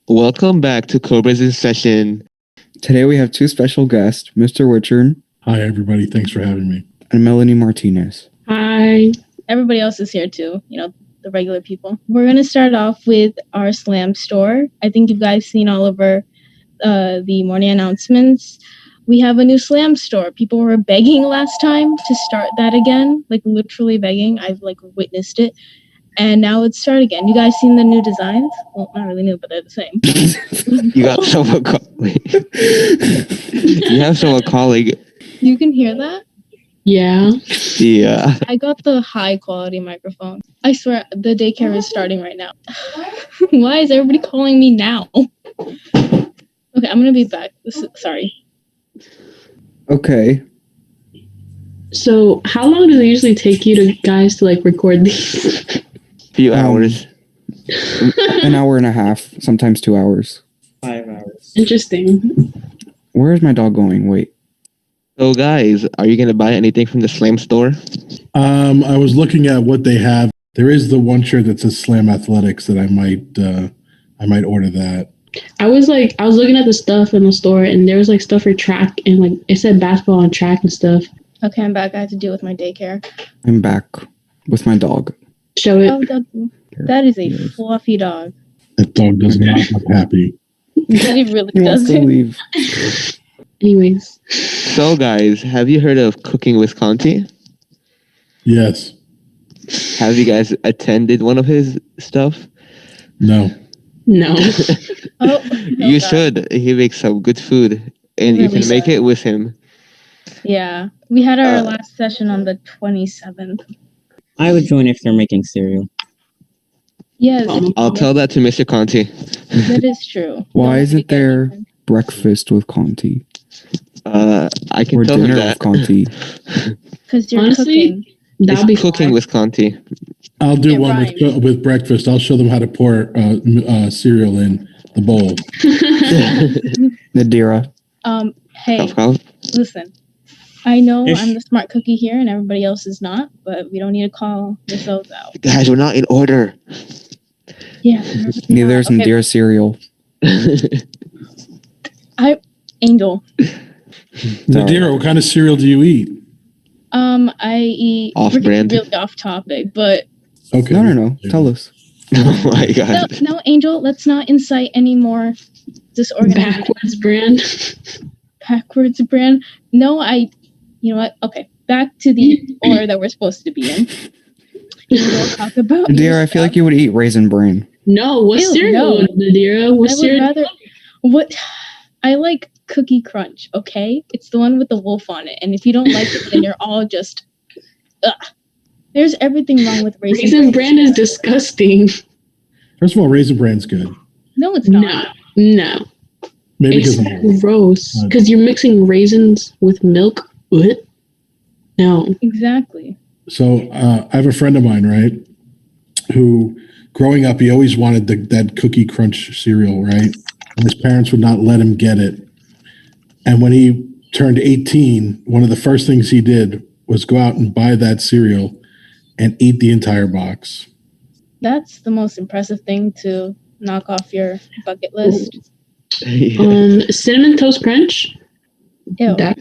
Welcome back to Cobras in Session. Today we have two special guests, Mr. Wichern. Hi, everybody. Thanks for having me. And Melanie Martinez. Hi. Everybody else is here too, the regular people. We're going to start off with our Slam store. I think you guys seen all over the morning announcements. We have a new Slam store. People were begging last time to start that again, like literally begging. I've witnessed it. And now it's started again. You guys seen the new designs? Well, not really new, but they're the same. You got someone calling. You have someone calling. You can hear that? Yeah. Yeah. I got the high quality microphone. I swear the daycare is starting right now. Why is everybody calling me now? Okay, I'm gonna be back. Sorry. Okay. So how long does it usually take you guys to record these? Few hours. An hour and a half, sometimes 2 hours. 5 hours. Interesting. Where is my dog going? Wait. So guys, are you gonna buy anything from the Slam store? I was looking at what they have. There is the one shirt that says Slam Athletics that I might order that. I was looking at the stuff in the store, and there was stuff for track, and it said basketball and track and stuff. Okay, I'm back. I have to deal with my daycare. I'm back with my dog. Show it. Oh, that is a fluffy dog. That dog does not look happy. He really He wants to doesn't. leave. Anyways. So guys, have you heard of Cooking with Conti? Yes. Have you guys attended one of his stuff? No. No. Oh, You should. He makes some good food, and you Really can make good. it with him. Yeah, we had our last session on the 27th. I would join if they're making cereal. Yes, I'll tell that to Mr. Conti. that is true. Why No, isn't we there can- breakfast with Conti? I can Or tell him dinner that. with Conti? Because you're Honestly, cooking. that'll be It's Cooking fine. with Conti. I'll do It one rhymes. with breakfast. I'll show them how to pour cereal in the bowl. Nadira. Hey, listen. I know I'm the smart cookie here and everybody else is not, but we don't need to call yourselves out. Guys, we're not in order. Yeah. Neither is Okay. Nadira cereal. Angel. Nadira, what kind of cereal do you eat? I eat Off-brand. Really off topic, but Okay. No. Tell us. Oh my god. no, Angel, let's not incite any more disorganization. Backwards brand. No, you know what? Okay, back to the order that we're supposed to be in. We'll talk about Nadira, I feel like you would eat Raisin Bran. No, what Ew, cereal, no. Nadira? What I would cereal? rather. What? I like Cookie Crunch. Okay, it's the one with the wolf on it. And if you don't like it, then you're all just. Ugh. There's everything wrong with Raisin Bran is disgusting. First of all, Raisin Bran's good. No, it's not. No. Maybe because It's gross. Because you're mixing raisins with milk. What? No. Exactly. So I have a friend of mine, right, who growing up, he always wanted that Cookie Crunch cereal, right? And his parents would not let him get it. And when he turned 18, one of the first things he did was go out and buy that cereal and eat the entire box. That's the most impressive thing to knock off your bucket list. Cinnamon Toast Crunch. Ew, That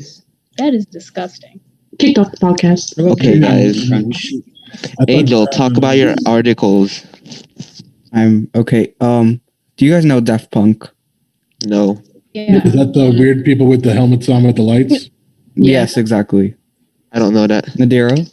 that is disgusting. kicked off the podcast. Okay, guys. Crunch. Angel, talk about your articles. I'm okay. Do you guys know Daft Punk? No. Yeah. Is that the weird people with the helmets on with the lights? Yeah. Yes, exactly. I don't know that. Nadira?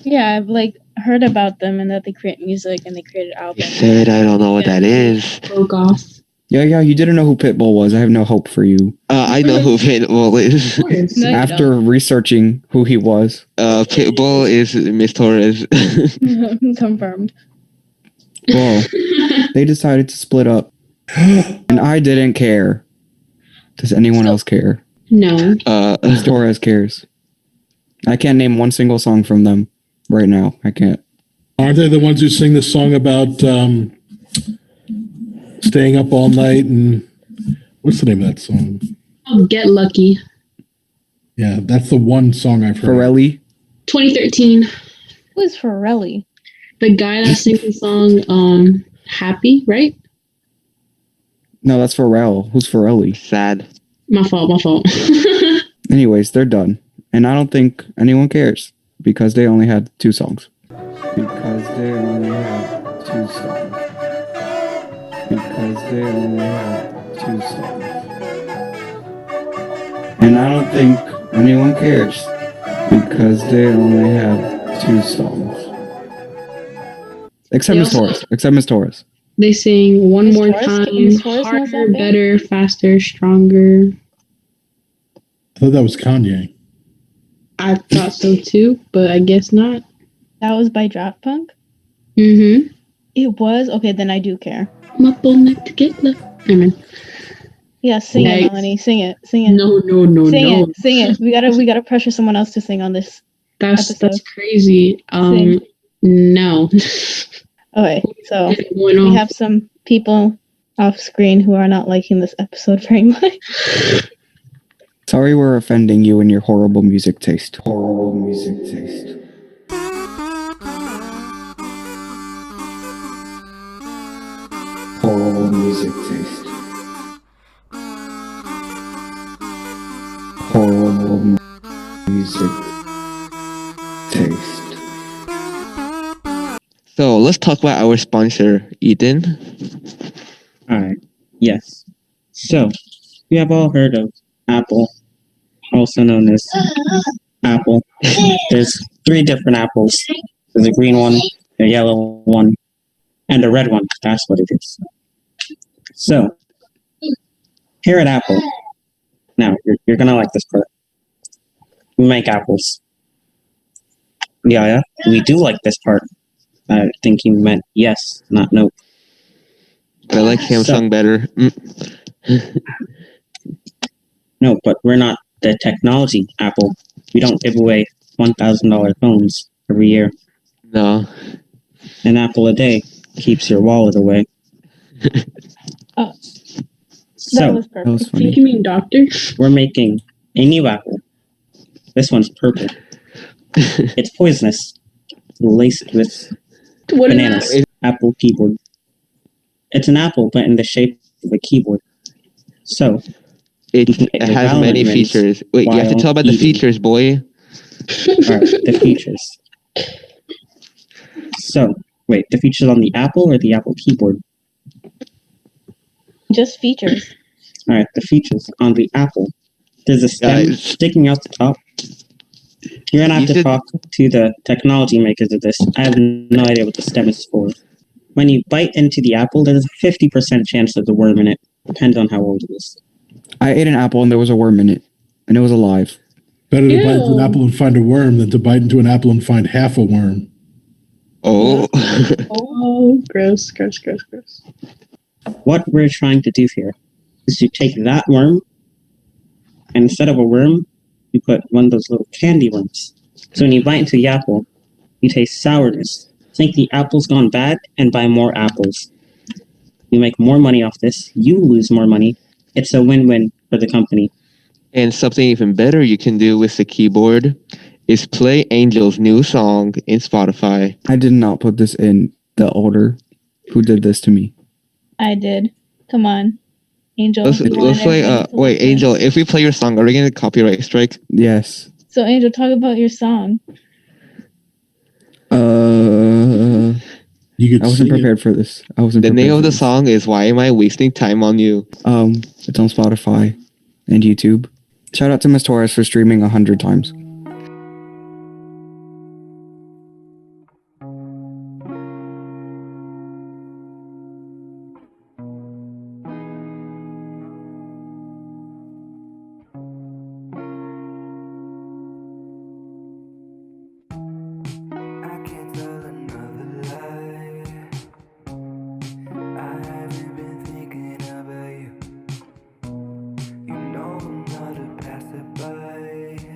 Yeah, I've heard about them and that they create music and they created You albums. said I don't know what that is. Broke off. Yeah, you didn't know who Pitbull was. I have no hope for you. I know who Pitbull is. No, you After researching who he was. Pitbull is Miss Torres. don't. Confirmed. Well, they decided to split up. And I didn't care. Does anyone else care? No. Torres cares. I can't name one single song from them right now. I can't. Aren't they the ones who sing the song about staying up all night and what's the name of that song? Get Lucky. Yeah, that's the one song I've heard. Pirelli? 2013. Who is Pharrelly? The guy that sings the song Happy, right? No, that's Pharrell. Who's Pharrelly? Sad. My fault. Anyways, they're done. And I don't think anyone cares because they only had 2 songs. Because they only had 2 songs. Because they only had 2 songs. And I don't think anyone cares because they only have 2 songs. Except They Miss also- Torres. Except Miss Torres. They sing one Miss more Torres? time, Miss Torres knows harder, that bit? better, faster, stronger. I thought that was Kanye. I thought so too, but I guess not. That was by Draft Punk? Mm-hmm. It was? Okay, then I do care. My bonnet to get left. Amen. Yeah, sing it, Yikes. Melanie. Sing it. Sing it. No. Sing it. We gotta pressure someone else to sing on this. That's episode. crazy. Sing. No. Okay, so It went we off. have some people off screen who are not liking this episode very much. Sorry we're offending you and your horrible music taste. Horrible music taste. Horrible music taste. Horrible music taste. So let's talk about our sponsor, Ethan. Alright. Yes. So, we have all heard of Apple, also known as Apple. There's 3 different apples. There's a green one, a yellow one, and a red one. That's what it is. So, here at Apple, now you're gonna like this part. We make apples. Yeah, we do like this part. I think you meant yes, not no. I like Samsung better. No, but we're not the technology Apple. We don't give away $1,000 phones every year. No. An apple a day keeps your wallet away. Oh, So, that was That was perfect. funny. You mean doctor? we're making a new apple. This one's purple. It's poisonous, laced with What is bananas. that? Apple keyboard. It's an apple, but in the shape of a keyboard. So, It can get your has Valorant many wins features. Wait, you have to while tell about the eating. features, boy. Alright, the features. So, wait, the features on the Apple or the Apple keyboard? Just features. Alright, the features on the Apple. There's a stem Guys. sticking out the top. You're gonna have You to should- talk to the technology makers of this. I have no idea what the stem is for. When you bite into the apple, there's a 50% chance of the worm in it. Depends on how old it is. I ate an apple and there was a worm in it. And it was alive. Better to bite into an Ew. apple and find a worm than to bite into an apple and find half a worm. Oh. Oh, gross. What we're trying to do here is to take that worm, and instead of a worm, you put one of those little candy worms. So when you bite into the apple, you taste sourness. Think the apple's gone bad and buy more apples. You make more money off this. You lose more money. It's a win-win for the company. And something even better you can do with the keyboard is play Angel's new song in Spotify. I did not put this in the order. Who did this to me? I did. Come on. Angel. Let's you wanted play. everybody to Wait, listen. Angel. If we play your song, are we gonna copyright strike? Yes. So, Angel, talk about your song. You could I wasn't sing it. prepared for this. I wasn't The prepared name for of the this. song is "Why Am I Wasting Time on You." It's on Spotify and YouTube. Shout out to Miss Torres for streaming 100 times. I can't tell another lie. I haven't been thinking about you. You know I'm not a passerby.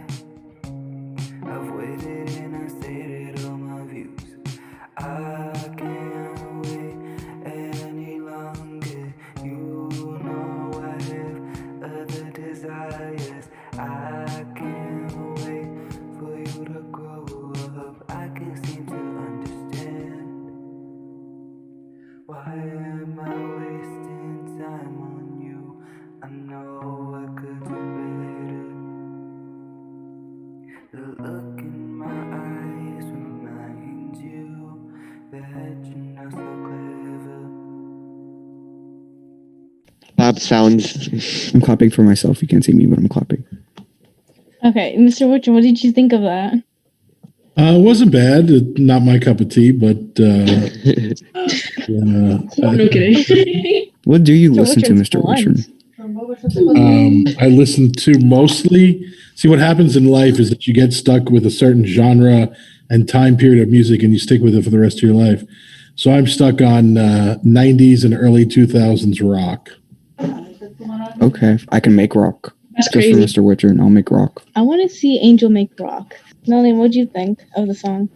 Clap sounds. I'm clapping for myself. You can't see me, but I'm clapping. Okay, Mr. Wichern, what did you think of that? It wasn't bad. Not my cup of tea, but No kidding. What do you Mr. listen to, Wichern's Mr. blunt. Wichern? I listen to mostly. See, what happens in life is that you get stuck with a certain genre and time period of music, and you stick with it for the rest of your life. So I'm stuck on 90s and early 2000s rock. Okay, I can make rock. That's Just crazy. for Mr. Wichern, I'll make rock. I want to see Angel make rock. Melanie, what do you think of the song?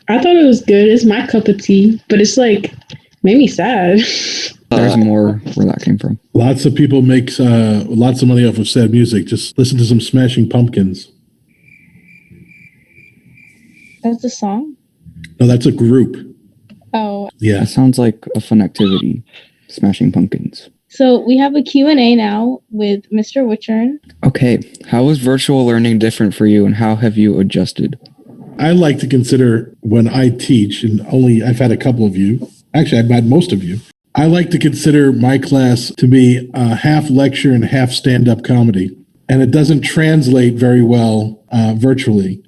I thought it was good. It's my cup of tea, but it's like made me sad. There's more where that came from. Lots of people make lots of money off of sad music. Just listen to some Smashing Pumpkins. That's the song? No, that's a group. Oh, Yeah. That sounds like a fun activity. Smashing pumpkins. so we have a Q&A now with Mr. Wichern. Okay, how is virtual learning different for you, and how have you adjusted? I like to consider when I teach, and I've had a couple of you. Actually, I've had most of you. I like to consider my class to be half lecture and half stand-up comedy, and it doesn't translate very well virtually.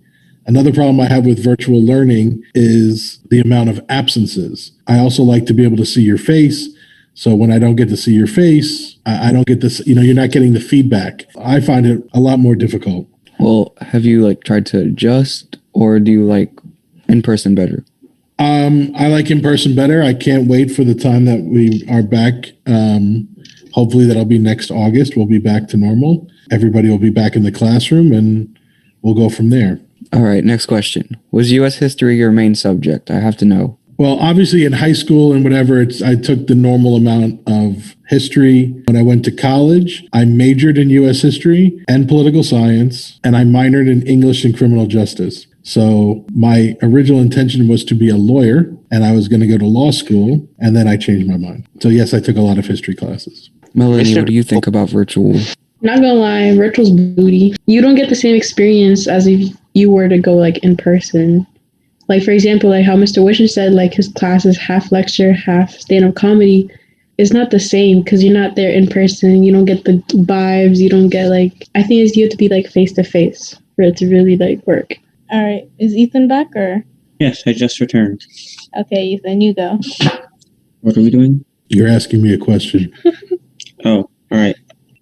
Another problem I have with virtual learning is the amount of absences. I also like to be able to see your face. So when I don't get to see your face, I don't get this, you're not getting the feedback. I find it a lot more difficult. Well, have you tried to adjust, or do you like in person better? I like in person better. I can't wait for the time that we are back. Hopefully that'll be next August. We'll be back to normal. Everybody will be back in the classroom, and we'll go from there. All right, next question. Was U.S. history your main subject? I have to know. Well, obviously in high school and whatever, I took the normal amount of history. When I went to college, I majored in U.S. history and political science, and I minored in English and criminal justice. So my original intention was to be a lawyer, and I was going to go to law school, and then I changed my mind. So yes, I took a lot of history classes. Melanie, what do you think about virtual? Not gonna lie, virtual's booty. You don't get the same experience as if you were to go in person. Like, for example, how Mr. Wichern said, his class is half lecture, half stand-up comedy. It's not the same because you're not there in person. You don't get the vibes. You don't get I think you have to be face-to-face for it to really work. All right, is Ethan back or? Yes, I just returned. Okay, Ethan, you go. What are we doing? You're asking me a question. Oh, all right.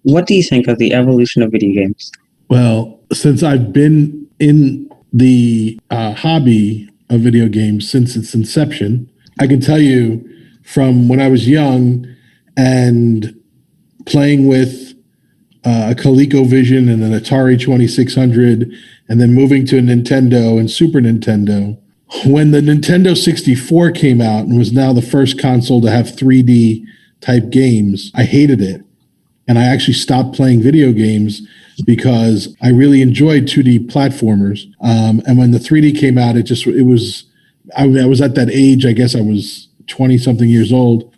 What do you think of the evolution of video games? Well, since I've been in the hobby of video games since its inception, I can tell you from when I was young and playing with a ColecoVision and an Atari 2600, and then moving to a Nintendo and Super Nintendo. When the Nintendo 64 came out and was now the first console to have 3D type games, I hated it. And I actually stopped playing video games because I really enjoyed 2D platformers. And when the 3D came out, I was at that age, I guess I was 20 something years old,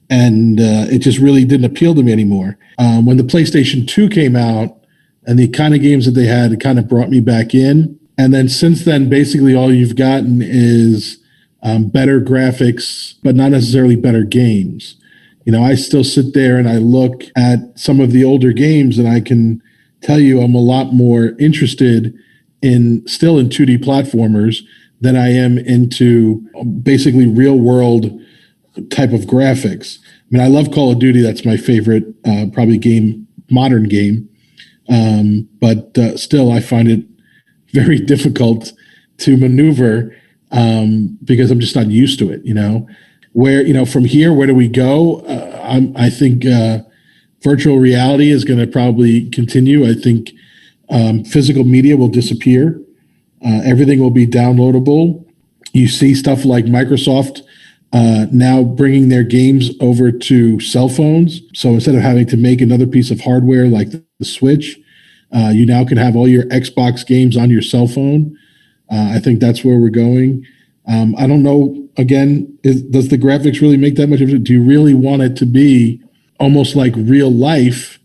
and it just really didn't appeal to me anymore. When the PlayStation 2 came out and the kind of games that they had, it kind of brought me back in. And then since then, basically all you've gotten is better graphics, but not necessarily better games. I still sit there and I look at some of the older games, and I can tell you I'm a lot more interested in 2D platformers than I am into basically real world type of graphics. I mean, I love Call of Duty. That's my favorite, probably modern game. But still, I find it very difficult to maneuver because I'm just not used to it, Where, from here, where do we go? I think virtual reality is going to probably continue. I think physical media will disappear. Everything will be downloadable. You see stuff like Microsoft now bringing their games over to cell phones. So instead of having to make another piece of hardware like the Switch, you now can have all your Xbox games on your cell phone. I think that's where we're going. I don't know, again, does the graphics really make that much of it? Do you really want it to be almost like real life,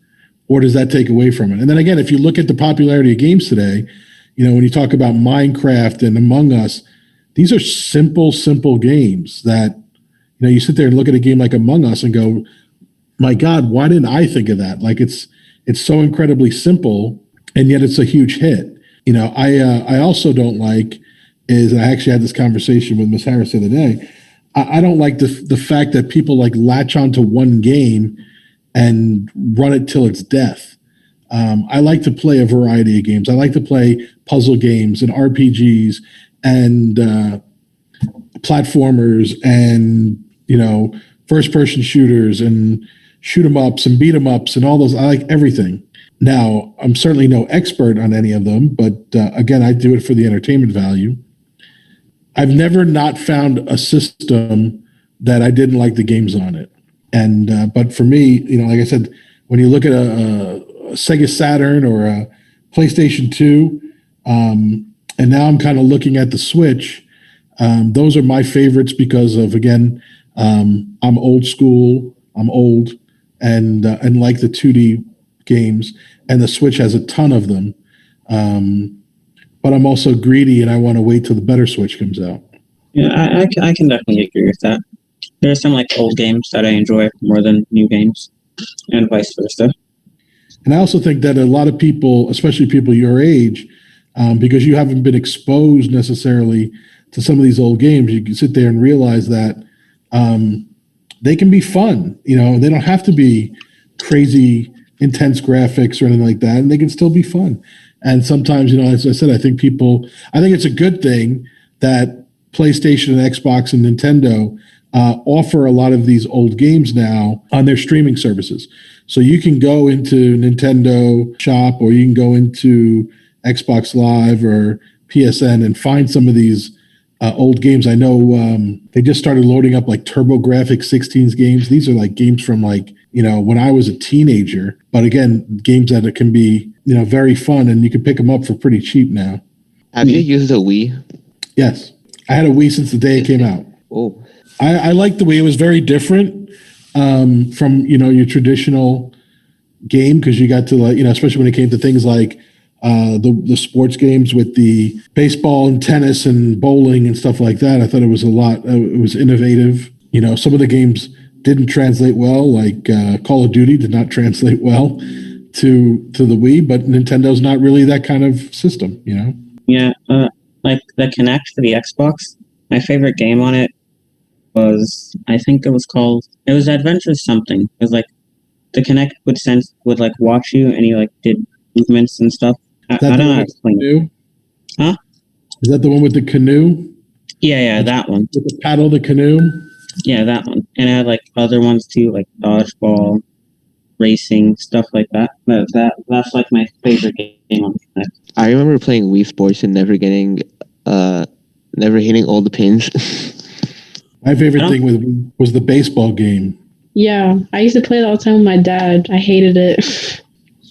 or does that take away from it? And then again, if you look at the popularity of games today, when you talk about Minecraft and Among Us, these are simple games that, you sit there and look at a game like Among Us and go, my God, why didn't I think of that? Like it's so incredibly simple, and yet it's a huge hit. You know, I also don't like is I actually had this conversation with Miss Harris the other day. I don't like the fact that people like latch onto one game and run it till its death. I like to play a variety of games. I like to play puzzle games and RPGs and platformers and first person shooters and shoot 'em ups and beat 'em ups and all those. I like everything. Now, I'm certainly no expert on any of them, but again, I do it for the entertainment value. I've never not found a system that I didn't like the games on it. And but for me, like I said, when you look at a Sega Saturn or a PlayStation 2, and now I'm kind of looking at the Switch, those are my favorites because of, again, I'm old school, I'm old, and like the 2D games, and the Switch has a ton of them. But I'm also greedy, and I want to wait till the better Switch comes out. Yeah, I can definitely agree with that. There are some like old games that I enjoy more than new games, and vice versa. And I also think that a lot of people, especially people your age, because you haven't been exposed necessarily to some of these old games, you can sit there and realize that they can be fun. They don't have to be crazy, intense graphics or anything like that, and they can still be fun. And sometimes, as I said, I think it's a good thing that PlayStation and Xbox and Nintendo offer a lot of these old games now on their streaming services. So you can go into Nintendo Shop or you can go into Xbox Live or PSN and find some of these old games. I know they just started loading up like TurboGrafx-16 games. These are like games from when I was a teenager. But again, games that it can be, very fun, and you can pick them up for pretty cheap now. Have you used a Wii? Yes. I had a Wii since the day it came out. Oh, I liked the Wii. It was very different from, your traditional game because you got to, especially when it came to things like the sports games with the baseball and tennis and bowling and stuff like that. I thought it was it was innovative. Some of the games didn't translate well, like Call of Duty did not translate well to the Wii, but Nintendo's not really that kind of system, Yeah, like the Kinect for the Xbox. My favorite game on it was, I think it was Adventure something. It was like the Kinect would like watch you, and you like did movements and stuff. I don't know how to explain it. Huh? Is that the one with the canoe? Yeah, that one. With the paddle, the canoe? Yeah, that one. And I had like other ones too, like dodgeball, racing, stuff like that. That's like my favorite game on Kinect. I remember playing Wii Sports and never hitting all the pins. My favorite thing was the baseball game. Yeah, I used to play it all the time with my dad. I hated it.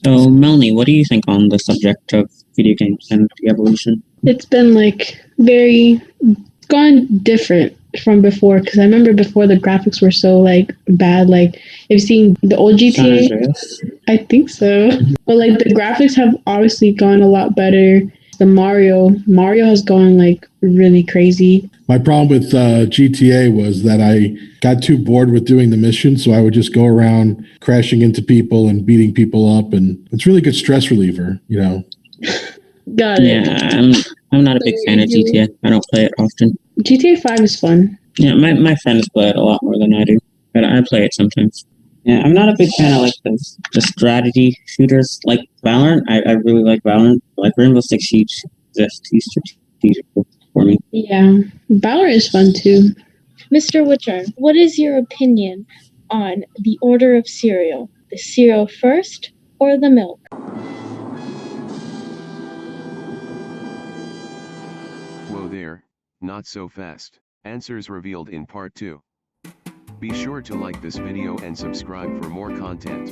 So, Melanie, what do you think on the subject of video games and the evolution? It's been gone different from before, because I remember before the graphics were so bad. Like, if you've seen the old GTA, I think so. But the graphics have obviously gone a lot better. The Mario has gone really crazy. My problem with GTA was that I got too bored with doing the mission, so I would just go around crashing into people and beating people up, and it's really good stress reliever, Got it. Yeah, I'm not a big fan of GTA. I don't play it often. GTA 5 is fun. Yeah, my friends play it a lot more than I do, but I play it sometimes. Yeah, I'm not a big fan of the strategy shooters like Valorant. I really like Valorant. Like Rainbow Six Siege is too strategic for me. Yeah, Valorant is fun too. Mr. Wichern, what is your opinion on the order of cereal? The cereal first or the milk? Whoa there, not so fast. Answers revealed in part 2. Be sure to like this video and subscribe for more content.